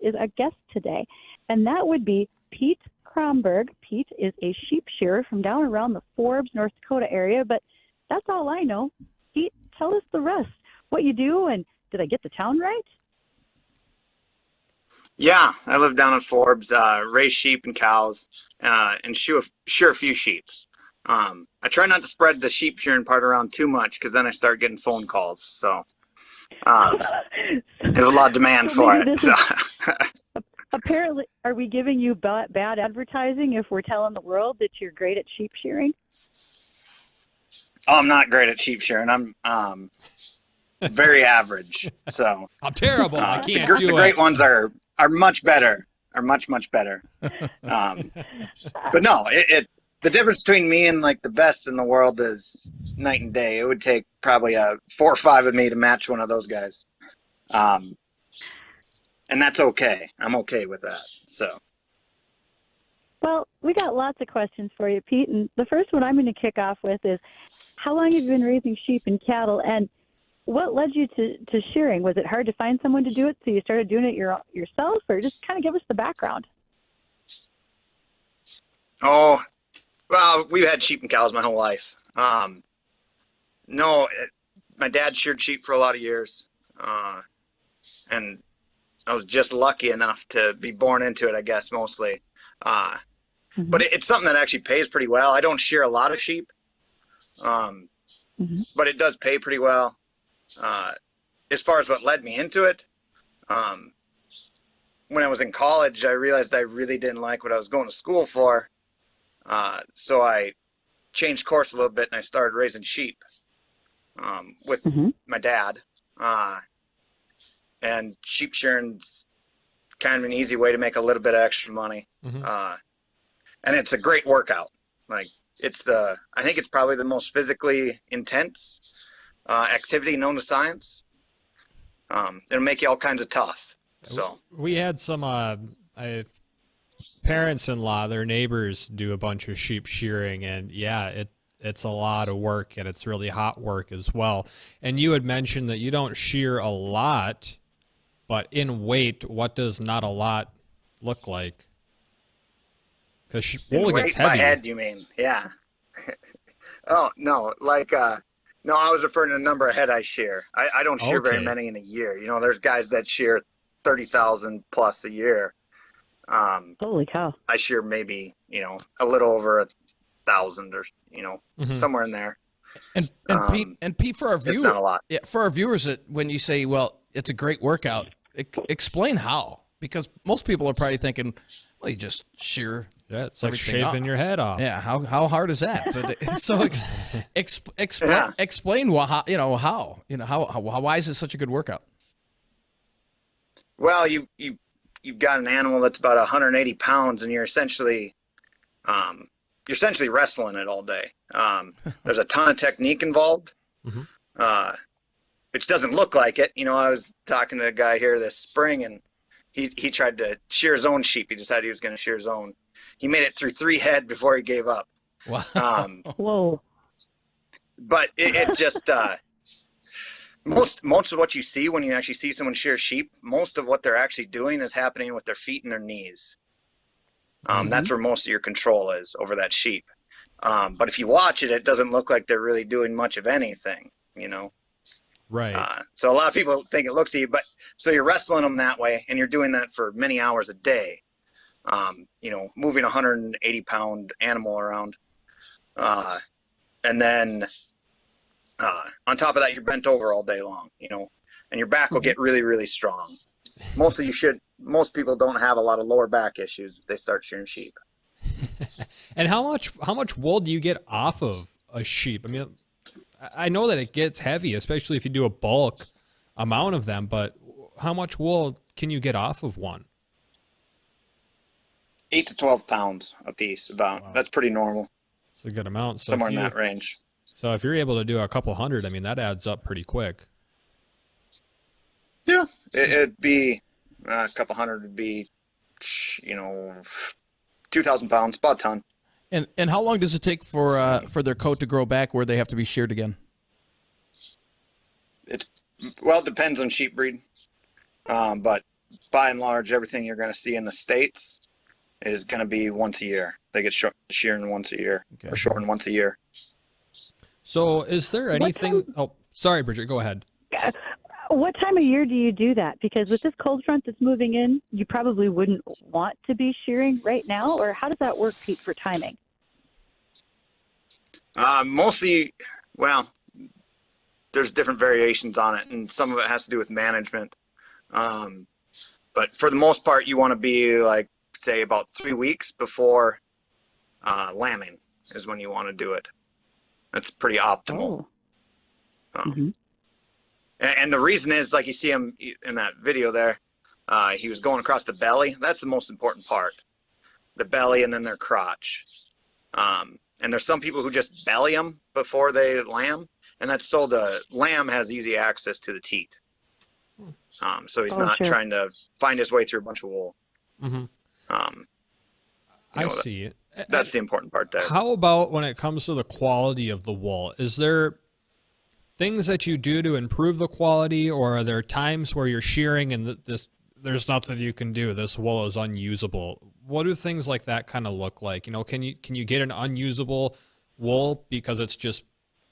is a guest today, and that would be Pete Kronberg. Pete is a sheep shearer from down around the Forbes, North Dakota area, but that's all I know. Pete, tell us the rest. What you do, and did I get the town right? Yeah, I live down in Forbes, raise sheep and cows, and shear a few sheep. I try not to spread the sheep shearing part around too much because then I start getting phone calls. So there's a lot of demand for it. So. Apparently, are we giving you bad advertising if we're telling the world that you're great at sheep shearing? Oh, I'm not great at sheep shearing. I'm very average. So I'm terrible. I can't do it. The great ones are much better. Are much better. But no, the difference between me and like the best in the world is night and day. It would take probably 4 or 5 of me to match one of those guys. And that's okay. I'm okay with that. So. Well, we got lots of questions for you, Pete. And the first one I'm going to kick off with is, how long have you been raising sheep and cattle, and what led you to shearing? Was it hard to find someone to do it, so you started doing it yourself, or just kind of give us the background? Oh, well, we've had sheep and cows my whole life. No, my dad sheared sheep for a lot of years, and I was just lucky enough to be born into it, I guess, mostly. But it's something that actually pays pretty well. I don't shear a lot of sheep, but it does pay pretty well. As far as what led me into it, when I was in college, I realized I really didn't like what I was going to school for. So I changed course a little bit and I started raising sheep with my dad. And sheep shearing's kind of an easy way to make a little bit of extra money. And it's a great workout. Like I think it's probably the most physically intense activity known to science. It'll make you all kinds of tough. So we had some parents-in-law, their neighbors do a bunch of sheep shearing, and yeah, it's a lot of work, and it's really hot work as well. And you had mentioned that you don't shear a lot, but in weight, what does not a lot look like? Because wool gets heavy. By head, you mean? Yeah. Oh, no, no, I was referring to the number of head I shear. I don't shear very many in a year. You know, there's guys that shear 30,000 plus a year. Holy cow. I shear maybe, a little over 1,000 or, somewhere in there. And Pete, for our viewers, it's not a lot. Yeah, for our viewers, when you say, well, it's a great workout, explain how. Because most people are probably thinking, well, you just shear. Yeah, it's like shaving your head off. Yeah, how hard is that? But so explain how why is it such a good workout? Well, you've got an animal that's about 180 pounds, and you're essentially wrestling it all day. There's a ton of technique involved, which doesn't look like it. I was talking to a guy here this spring, and he tried to shear his own sheep. He decided he was going to shear his own. He made it through 3 head before he gave up. Wow. Whoa. But it just most of what you see when you actually see someone shear sheep, most of what they're actually doing is happening with their feet and their knees. That's where most of your control is over that sheep. But if you watch it, it doesn't look like they're really doing much of anything, Right. So a lot of people think it looks easy, but so you're wrestling them that way, and you're doing that for many hours a day. Moving a 180-pound animal around, and then on top of that, you're bent over all day long, and your back will get really, really strong. Most people don't have a lot of lower back issues if they start shearing sheep. And how much wool do you get off of a sheep? I mean, I know that it gets heavy, especially if you do a bulk amount of them, but how much wool can you get off of one? 8 to 12 pounds a piece, about. Wow. That's pretty normal. It's a good amount. So somewhere in that range. So if you're able to do a couple hundred, I mean, that adds up pretty quick. Yeah, it'd be a couple hundred would be, 2,000 pounds, about a ton. And how long does it take for their coat to grow back where they have to be sheared again? It depends on sheep breed. But by and large, everything you're going to see in the States is going to be once a year. They get shearing once a year, or shortened once a year. So is there anything? Oh, sorry, Bridget, go ahead. What time of year do you do that? Because with this cold front that's moving in, you probably wouldn't want to be shearing right now, or how does that work, Pete, for timing? Mostly, well, there's different variations on it, and some of it has to do with management. But for the most part, you want to be like, say, about 3 weeks before lambing is when you want to do it. That's pretty optimal. Oh. And the reason is, like you see him in that video there, he was going across the belly. That's the most important part. The belly and then their crotch. And there's some people who just belly them before they lamb, and that's so the lamb has easy access to the teat. So he's not trying to find his way through a bunch of wool. I see. That's the important part there. How about when it comes to the quality of the wool? Is there things that you do to improve the quality, or are there times where you're shearing and there's nothing you can do? This wool is unusable. What do things like that kind of look like? Can you get an unusable wool because it's just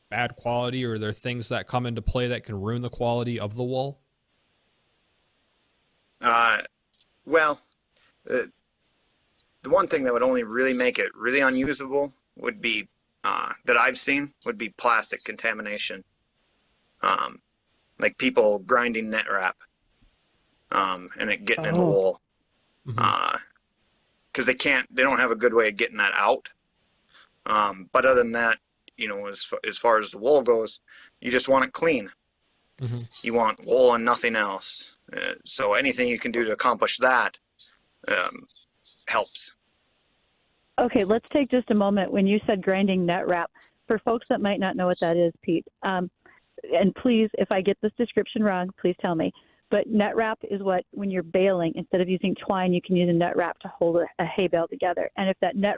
bad quality, or are there things that come into play that can ruin the quality of the wool? Well, the one thing that would only really make it really unusable would be, that I've seen, would be plastic contamination. Like people grinding net wrap, and it getting in the wool. Because they don't have a good way of getting that out. But other than that, as far as the wool goes, you just want it clean. You want wool and nothing else. So anything you can do to accomplish that helps. Okay, let's take just a moment. When you said grinding net wrap, for folks that might not know what that is, Pete, and please, if I get this description wrong, please tell me. But net wrap is what, when you're baling, instead of using twine, you can use a net wrap to hold a hay bale together. And if that net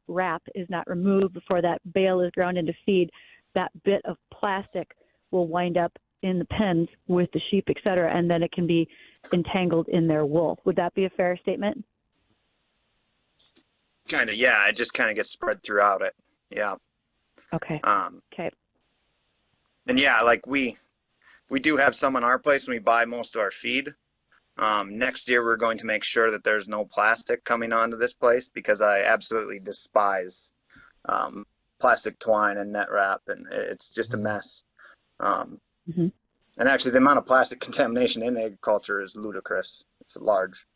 wrap is not removed before that bale is ground into feed, that bit of plastic will wind up in the pens with the sheep, etc., and then it can be entangled in their wool. Would that be a fair statement? Kind of, yeah. It just kind of gets spread throughout it. Yeah. Okay. Okay. And yeah, like we do have some in our place when we buy most of our feed. Next year, we're going to make sure that there's no plastic coming onto this place, because I absolutely despise plastic twine and net wrap, and it's just a mess. And actually, the amount of plastic contamination in agriculture is ludicrous. It's large.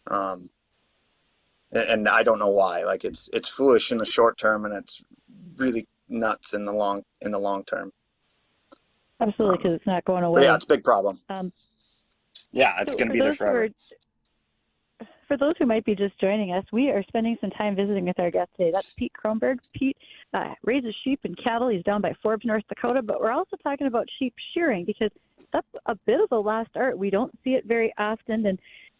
And I don't know why. Like it's foolish in the short term, and it's really nuts in the long term. Absolutely, because it's not going away. Yeah, it's a big problem. Yeah, it's going to be there forever. For those who might be just joining us, we are spending some time visiting with our guest today. That's Pete Kronberg. Pete raises sheep and cattle. He's down by Forbes, North Dakota. But we're also talking about sheep shearing, because that's a bit of a lost art. We don't see it very often. And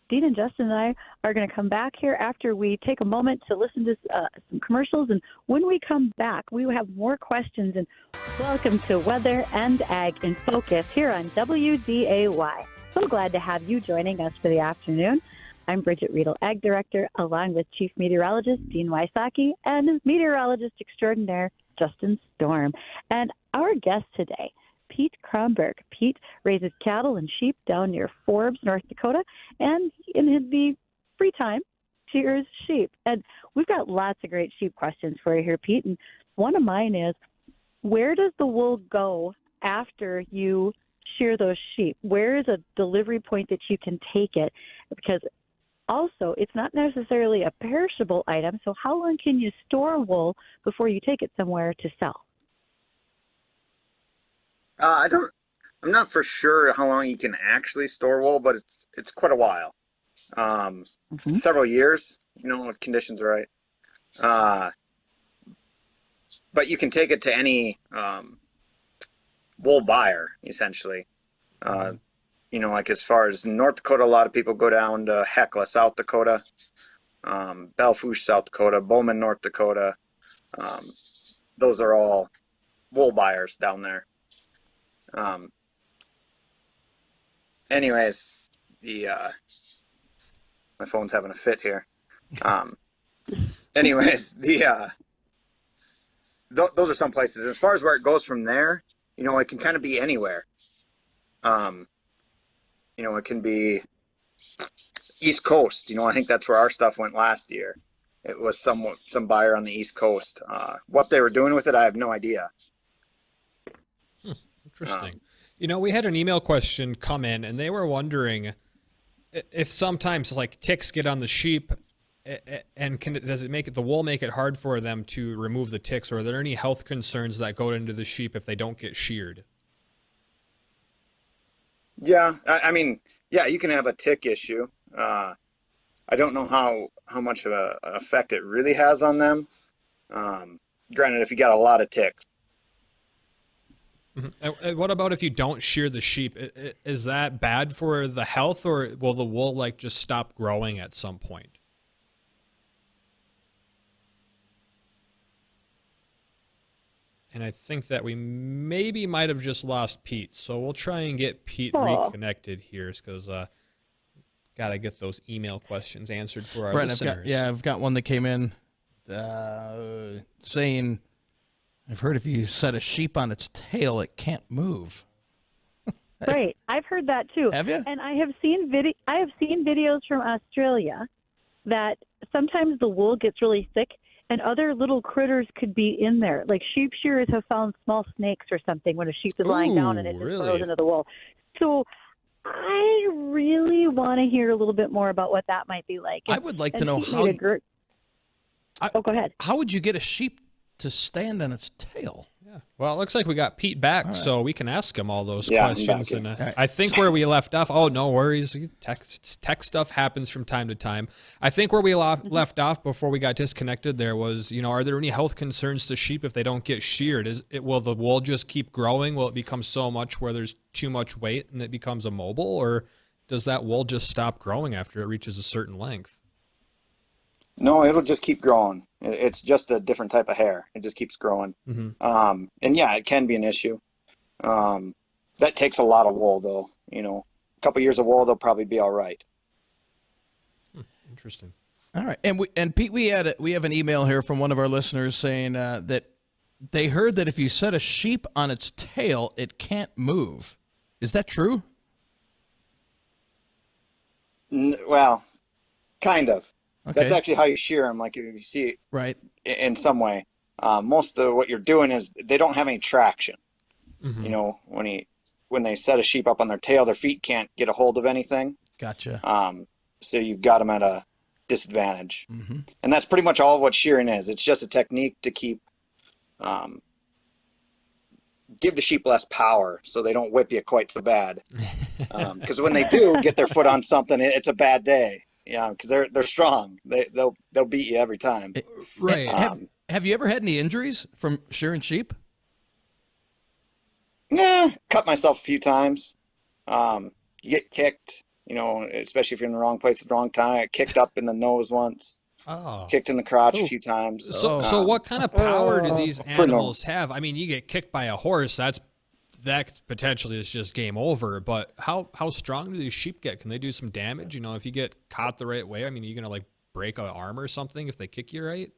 Dean and Justin and I are going to come back here after we take a moment to listen to some commercials. And when we come back, we will have more questions. And welcome to Weather and Ag in Focus here on WDAY. So glad to have you joining us for the afternoon. I'm Bridget Riedel, Ag Director, along with Chief Meteorologist Dean Wysocki and Meteorologist Extraordinaire Justin Storm. And our guest today, Pete Kronberg. Pete raises cattle and sheep down near Forbes, North Dakota, and in the free time, shears sheep. And we've got lots of great sheep questions for you here, Pete. And one of mine is, where does the wool go after you shear those sheep? Where is a delivery point that you can take it? Because also, it's not necessarily a perishable item, so how long can you store wool before you take it somewhere to sell? I'm not for sure how long you can actually store wool, but it's quite a while. Several years, if conditions are right. But you can take it to any wool buyer, essentially. Like as far as North Dakota, a lot of people go down to Hecla, South Dakota, Belle Fourche, South Dakota, Bowman, North Dakota. Those are all wool buyers down there. Anyways, My phone's having a fit here. Anyways, those are some places. As far as where it goes from there, it can kind of be anywhere. It can be East Coast. I think that's where our stuff went last year. It was some buyer on the East Coast. What they were doing with it, I have no idea. Interesting. We had an email question come in, and they were wondering if sometimes like ticks get on the sheep, and does it make the wool make it hard for them to remove the ticks, or are there any health concerns that go into the sheep if they don't get sheared? Yeah, I mean, yeah, you can have a tick issue. I don't know how much of an effect it really has on them. Granted, if you got a lot of ticks. Mm-hmm. And what about if you don't shear the sheep? Is that bad for the health, or will the wool like just stop growing at some point? And I think that we maybe might have just lost Pete, so we'll try and get Pete reconnected here, because got to get those email questions answered for our listeners. I've got one that came in saying, I've heard if you set a sheep on its tail, it can't move. Right, I've heard that too. Have you? And I have seen videos from Australia that sometimes the wool gets really thick, and other little critters could be in there. Like sheep shearers have found small snakes or something when a sheep is lying down and it just burrows into the wool. So I really want to hear a little bit more about what that might be like. I would like to know how. Go ahead. How would you get a sheep to stand on its tail? Yeah. Well, it looks like we got Pete back, so we can ask him all those questions. And right. I think where we left off. Oh, no worries. Tech stuff happens from time to time. I think where we left off before we got disconnected there was, are there any health concerns to sheep if they don't get sheared? Will the wool just keep growing? Will it become so much where there's too much weight and it becomes immobile, or does that wool just stop growing after it reaches a certain length? No, it'll just keep growing. It's just a different type of hair. It just keeps growing. Mm-hmm. And yeah, it can be an issue. That takes a lot of wool, though. A couple years of wool, they'll probably be all right. Interesting. All right, and Pete, we have an email here from one of our listeners saying that they heard that if you set a sheep on its tail, it can't move. Is that true? Well, kind of. Okay. That's actually how you shear them, like you see it right in some way. Most of what you're doing is they don't have any traction. Mm-hmm. When they set a sheep up on their tail, their feet can't get a hold of anything. Gotcha. So you've got them at a disadvantage. Mm-hmm. And that's pretty much all of what shearing is. It's just a technique to keep give the sheep less power so they don't whip you quite so bad. Because when they do get their foot on something, it's a bad day. Yeah, because they're strong. They'll beat you every time. Right. Have you ever had any injuries from shearing sheep? Nah, cut myself a few times. You get kicked, especially if you're in the wrong place at the wrong time. I got kicked up in the nose once. Oh. Kicked in the crotch a few times. So what kind of power do these animals have? I mean, you get kicked by a horse, that potentially is just game over. But how strong do these sheep get? Can they do some damage? If you get caught the right way, I mean, are you gonna like break an arm or something if they kick you right?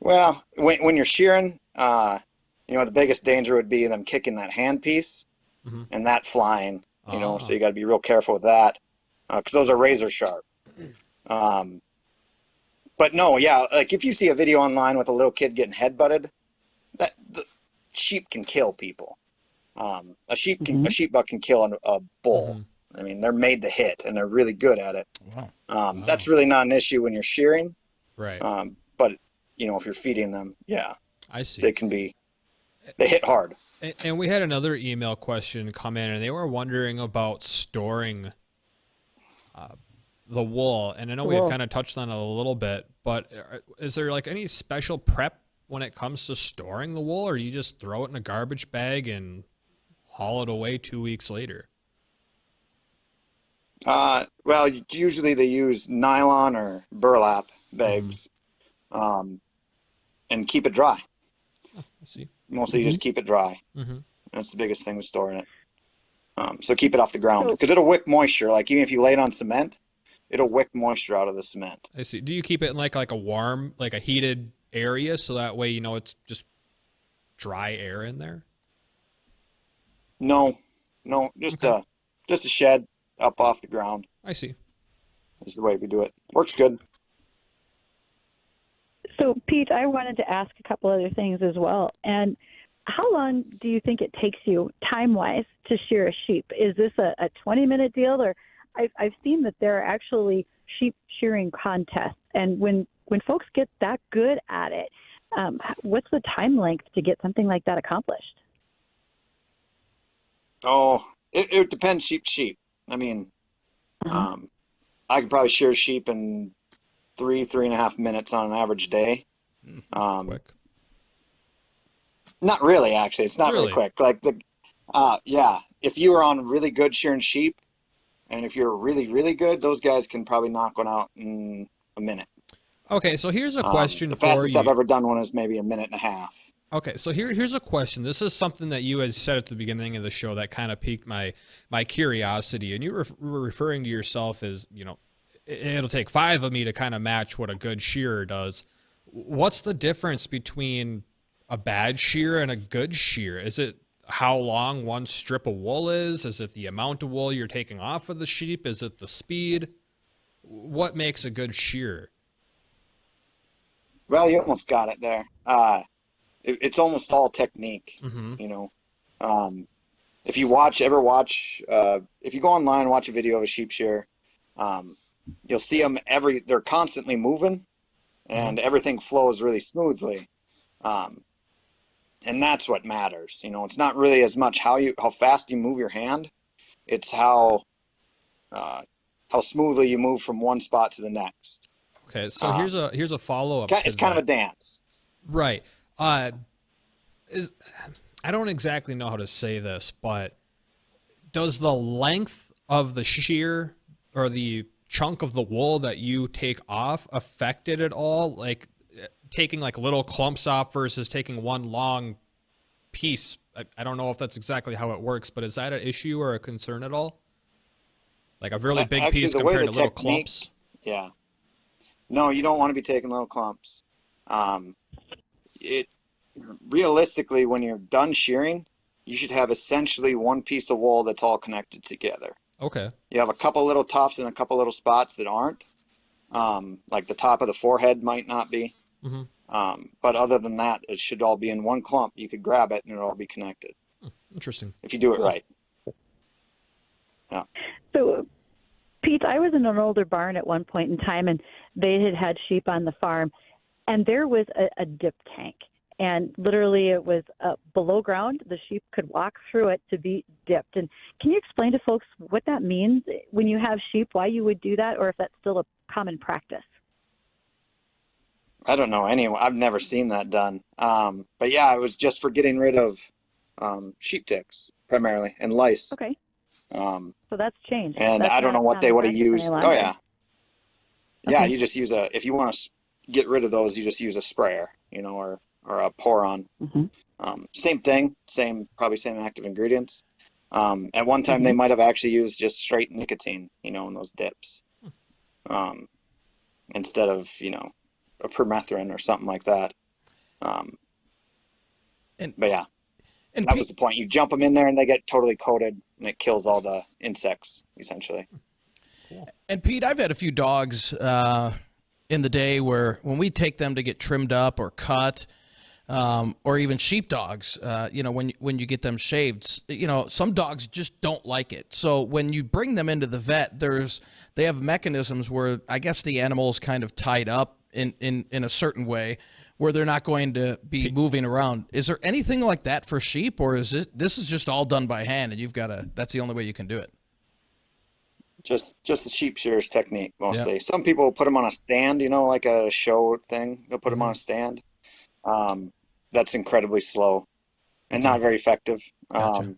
Well, when you're shearing, the biggest danger would be them kicking that handpiece mm-hmm. and that flying. So you got to be real careful with that because those are razor sharp. But no, yeah, like if you see a video online with a little kid getting headbutted, the sheep can kill people. A sheep buck can kill a bull. Mm-hmm. I mean, they're made to hit, and they're really good at it. Wow. That's really not an issue when you're shearing. Right. But if you're feeding them, yeah, I see. They hit hard. And we had another email question come in, and they were wondering about storing the wool. And I know we have kind of touched on it a little bit, but is there like any special prep when it comes to storing the wool, or do you just throw it in a garbage bag and haul it away 2 weeks later? Well, usually they use nylon or burlap bags, and keep it dry. Oh, I see. Mostly you just keep it dry. Mm-hmm. That's the biggest thing with storing it. So keep it off the ground because it'll wick moisture. Like even if you lay it on cement, it'll wick moisture out of the cement. I see. Do you keep it in like a warm, like a heated area, so that way it's just dry air in there? No, just Okay. a shed up off the ground. I see. Is the way we do it. Works good. So, Pete, I wanted to ask a couple other things as well. And how long do you think it takes you, time-wise, to shear a sheep? Is this a 20-minute deal, or I've seen that there are actually sheep shearing contests, and when folks get that good at it, what's the time length to get something like that accomplished? Oh, it depends sheep to sheep. I mean, Uh-huh. I can probably shear sheep in 3.5 minutes on an average day. Quick. Not really, actually. It's not Really? really quick. Like yeah, if you were on really good shearing sheep, and if you're really, really good, those guys can probably knock one out in a minute. Okay, so here's a question The for fastest you. I've ever done one is maybe a minute and a half. Okay, so here's a question. This is something that you had said at the beginning of the show that kind of piqued my curiosity, and you were referring to yourself as, it'll take 5 of me to kind of match what a good shearer does. What's the difference between a bad shear and a good shear? Is it how long one strip of wool is? Is it the amount of wool you're taking off of the sheep? Is it the speed? What makes a good shear? Well, you almost got it there. It's almost all technique, Mm-hmm. you know. If you if you go online and watch a video of a sheep shear, you'll see them they're constantly moving, and everything flows really smoothly. And that's what matters. It's not really as much how fast you move your hand. It's how smoothly you move from one spot to the next. Okay, so here's a follow-up to It's kind of that. a dance. Right. I don't exactly know how to say this, but does the length of the shear or the chunk of the wool that you take off affect it at all? Like taking like little clumps off versus taking one long piece. I don't know if that's exactly how it works, but is that an issue or a concern at all? Like a really big Actually, piece the way compared the to little technique- clumps? Yeah. No, you don't want to be taking little clumps. Realistically, when you're done shearing, you should have essentially one piece of wool that's all connected together. Okay. You have a couple little tufts and a couple little spots that aren't. Like the top of the forehead might not be. Mm-hmm. But other than that, it should all be in one clump. You could grab it and it'll all be connected Interesting. if you do it Cool. right. So, Pete, I was in an older barn at one point in time, and they had sheep on the farm, and there was a dip tank. And literally it was below ground. The sheep could walk through it to be dipped. And can you explain to folks what that means when you have sheep, why you would do that, or if that's still a common practice? I don't know anyone. I've never seen that done. But yeah, it was just for getting rid of sheep ticks primarily and lice. Okay. So that's changed. And That's I don't know not what they common would have practice any used. Oh longer. yeah. Yeah, Okay. you just use if you want to get rid of those, you just use a sprayer, or a pour-on. Mm-hmm. Same thing, probably same active ingredients. At one time, they Mm-hmm. might have actually used just straight nicotine, in those dips, instead of a permethrin or something like that. But yeah, And that Pete, was the point. You jump them in there, and they get totally coated, and it kills all the insects essentially. I've had a few dogs in the day where when we take them to get trimmed up or cut, or even sheepdogs, when you get them shaved, some dogs just don't like it. So when you bring them into the vet, they have mechanisms where I guess the animal's kind of tied up in a certain way where they're not going to be moving around. Is there anything like that for sheep, or this is just all done by hand and that's the only way you can do it? Just a sheep shearer's technique mostly. Yep. Some people put them on a stand, like a show thing. They'll put them on a stand. That's incredibly slow and not very effective. Gotcha.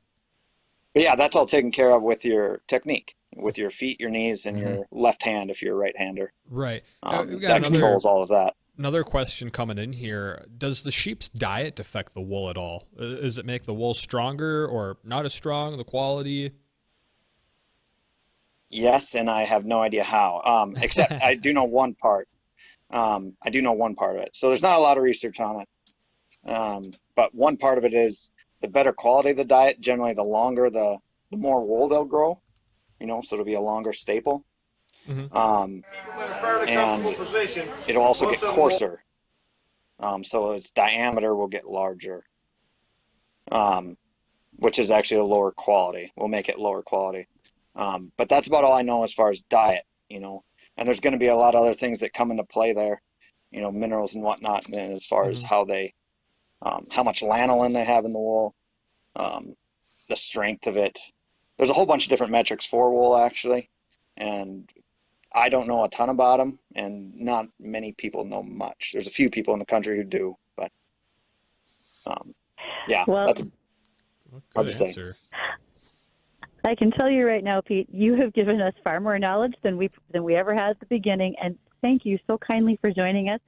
But yeah, that's all taken care of with your technique, with your feet, your knees, and your left hand if you're a right-hander. Right. That controls all of that. Another question coming in here. Does the sheep's diet affect the wool at all? Does it make the wool stronger or not as strong, the quality? Yes, and I have no idea how. Except I do know one part. I do know one part of it. So there's not a lot of research on it. But one part of it is the better quality of the diet. Generally, the longer the more wool they'll grow. So it'll be a longer staple. Mm-hmm. And it'll also get coarser. So its diameter will get larger. Which is actually a lower quality. We'll make it lower quality. But that's about all I know as far as diet, and there's going to be a lot of other things that come into play there, minerals and whatnot, and as far as how much lanolin they have in the wool, the strength of it. There's a whole bunch of different metrics for wool actually, and I don't know a ton about them, and not many people know much. There's a few people in the country who do, but yeah, Well, that's hard to say. Answer. I can tell you right now, Pete, you have given us far more knowledge than we ever had at the beginning, and thank you so kindly for joining us.